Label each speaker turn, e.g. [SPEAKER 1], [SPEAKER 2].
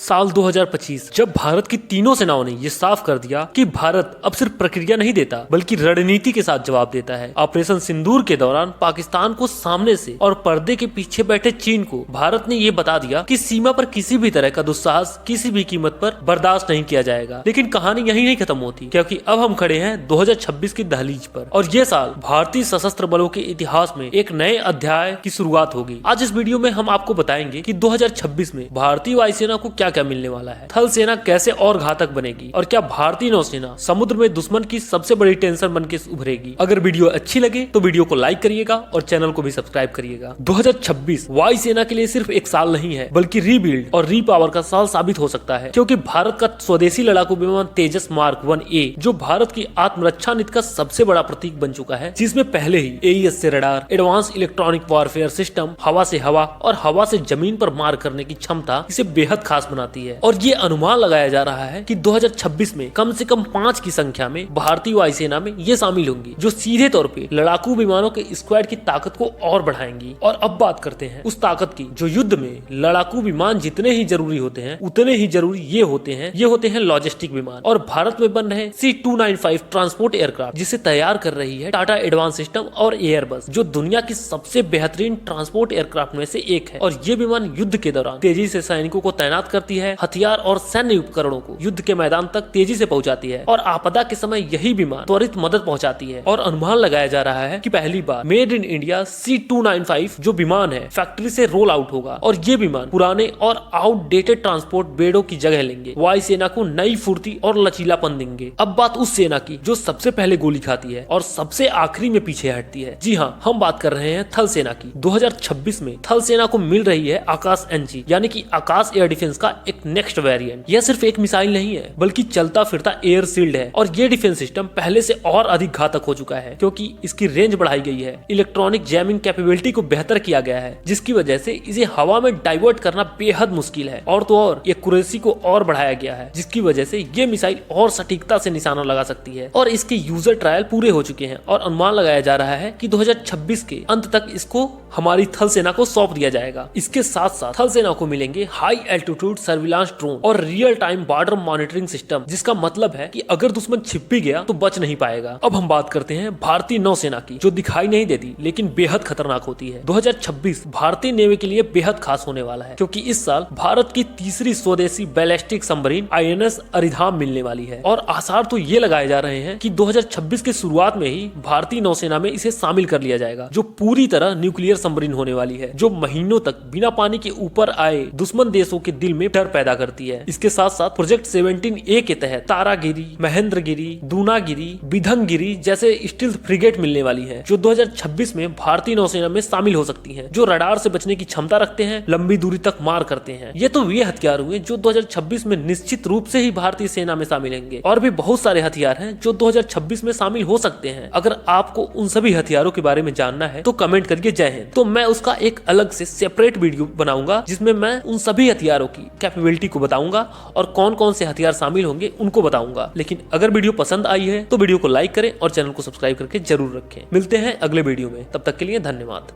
[SPEAKER 1] साल 2025 जब भारत की तीनों सेनाओं ने ये साफ कर दिया कि भारत अब सिर्फ प्रक्रिया नहीं देता बल्कि रणनीति के साथ जवाब देता है। ऑपरेशन सिंदूर के दौरान पाकिस्तान को सामने से और पर्दे के पीछे बैठे चीन को भारत ने ये बता दिया कि सीमा पर किसी भी तरह का दुस्साहस किसी भी कीमत पर बर्दाश्त नहीं किया जाएगा। लेकिन कहानी यही नहीं खत्म होती, क्योंकि अब हम खड़े हैं 2026 की दहलीज पर और ये साल भारतीय सशस्त्र बलों के इतिहास में एक नए अध्याय की शुरुआत होगी। आज इस वीडियो में हम आपको बताएंगे कि 2026 में भारतीय वायुसेना को क्या क्या मिलने वाला है, थल सेना कैसे और घातक बनेगी और क्या भारतीय नौसेना समुद्र में दुश्मन की सबसे बड़ी टेंशन बन के उभरेगी। अगर वीडियो अच्छी लगे तो वीडियो को लाइक करिएगा और चैनल को भी सब्सक्राइब करिएगा। 2026 वायुसेना के लिए सिर्फ एक साल नहीं है बल्कि रीबिल्ड और रीपावर का साल साबित हो सकता है, क्योंकि भारत का स्वदेशी लड़ाकू विमान तेजस मार्क 1A जो भारत की आत्मरक्षा नीति का सबसे बड़ा प्रतीक बन चुका है, जिसमें पहले ही AES से radar, advance electronic warfare system, हवा से हवा और हवा से जमीन पर मार करने की क्षमता इसे बेहद खास बनाती है। और ये अनुमान लगाया जा रहा है कि 2026 में कम से कम 5 की संख्या में भारतीय वायुसेना में ये शामिल होंगी, जो सीधे तौर पे लड़ाकू विमानों के स्क्वाड की ताकत को और बढ़ाएंगी। और अब बात करते हैं उस ताकत की जो युद्ध में लड़ाकू विमान जितने ही जरूरी होते हैं उतने ही जरूरी ये होते हैं लॉजिस्टिक विमान। और भारत में बन रहे C295 ट्रांसपोर्ट एयरक्राफ्ट, जिसे तैयार कर रही है टाटा एडवांस सिस्टम और एयरबस, जो दुनिया की सबसे बेहतरीन ट्रांसपोर्ट एयरक्राफ्ट में से एक है। और ये विमान युद्ध के दौरान तेजी से सैनिकों को तैनात करती है, हथियार और सैन्य उपकरणों को युद्ध के मैदान तक तेजी से पहुंचाती है और आपदा के समय यही विमान त्वरित मदद पहुंचाती है। और अनुमान लगाया जा रहा है कि पहली बार मेड इन इंडिया C295 जो विमान है फैक्ट्री से रोल आउट होगा और ये विमान पुराने और आउटडेटेड ट्रांसपोर्ट बेड़ों की जगह लेंगे, वायुसेना को नई फुर्ती और लचीलापन देंगे। अब बात उस सेना की जो सबसे पहले गोली खाती है और सबसे आखिरी में पीछे हटती है। जी हाँ, हम बात कर रहे हैं थल सेना की। 2026 में थल सेना को मिल रही है आकाश NG यानी कि आकाश एयर डिफेंस का एक नेक्स्ट वेरिएंट। यह सिर्फ एक मिसाइल नहीं है बल्कि चलता फिरता एयर शील्ड है। और ये डिफेंस सिस्टम पहले से और अधिक घातक हो चुका है, क्योंकि इसकी रेंज बढ़ाई गई है, इलेक्ट्रॉनिक जैमिंग कैपेबिलिटी को बेहतर किया गया है, जिसकी वजह से इसे हवा में डाइवर्ट करना बेहद मुश्किल है। और तो और एक्यूरेसी को और बढ़ाया गया है, जिसकी वजह से ये मिसाइल और सटीकता से निशाना लगा सकती है। और इसके यूजर ट्रायल पूरे हो चुके हैं और अनुमान लगाया जा रहा है कि 2026 के अंत तक इसको हमारी थल सेना को सौंप दिया जाएगा। इसके साथ साथ थल सेना को मिलेंगे हाई एल्टीट्यूड सर्विलांस ड्रोन और real time border monitoring system, जिसका मतलब है कि अगर दुश्मन छिप भी गया तो बच नहीं पाएगा। अब हम बात करते हैं भारतीय नौसेना की, जो दिखाई नहीं देती लेकिन बेहद खतरनाक होती है। 2026 भारतीय नेवी के लिए बेहद खास होने वाला है, क्योंकि इस साल भारत की तीसरी स्वदेशी बैलिस्टिक सबमरीन INS अरिधाम मिलने वाली है। और आसार तो ये लगाए जा रहे हैं कि 2026 के शुरुआत में ही भारतीय नौसेना में इसे शामिल कर लिया जाएगा, जो पूरी तरह न्यूक्लियर सबमरीन होने वाली है, जो महीनों तक बिना पानी के ऊपर आए दुश्मन देशों के दिल में डर पैदा करती है। इसके साथ साथ प्रोजेक्ट 17A के तहत तारागिरी, महेंद्रगिरी, दूनागिरी, बिधंगिरी जैसे स्टील्थ फ्रिगेट मिलने वाली है, जो 2026 में भारतीय नौसेना में शामिल हो सकती हैं, जो रडार से बचने की क्षमता रखते हैं, लंबी दूरी तक मार करते हैं। ये तो वे हथियार हुए जो 2026 में निश्चित रूप से ही भारतीय सेना में शामिल होंगे। और भी बहुत सारे हथियार हैं जो 2026 में शामिल हो सकते हैं। अगर आपको उन सभी हथियारों के बारे में जानना है तो कमेंट करिए जय हिंद। तो मैं उसका एक अलग से सेपरेट वीडियो बनाऊंगा, जिसमें मैं उन सभी हथियारों की कैपेबिलिटी को बताऊंगा और कौन कौन से हथियार शामिल होंगे उनको बताऊंगा। लेकिन अगर वीडियो पसंद आई है तो वीडियो को लाइक करें और चैनल को सब्सक्राइब करके जरूर रखें। मिलते हैं अगले वीडियो में, तब तक के लिए धन्यवाद।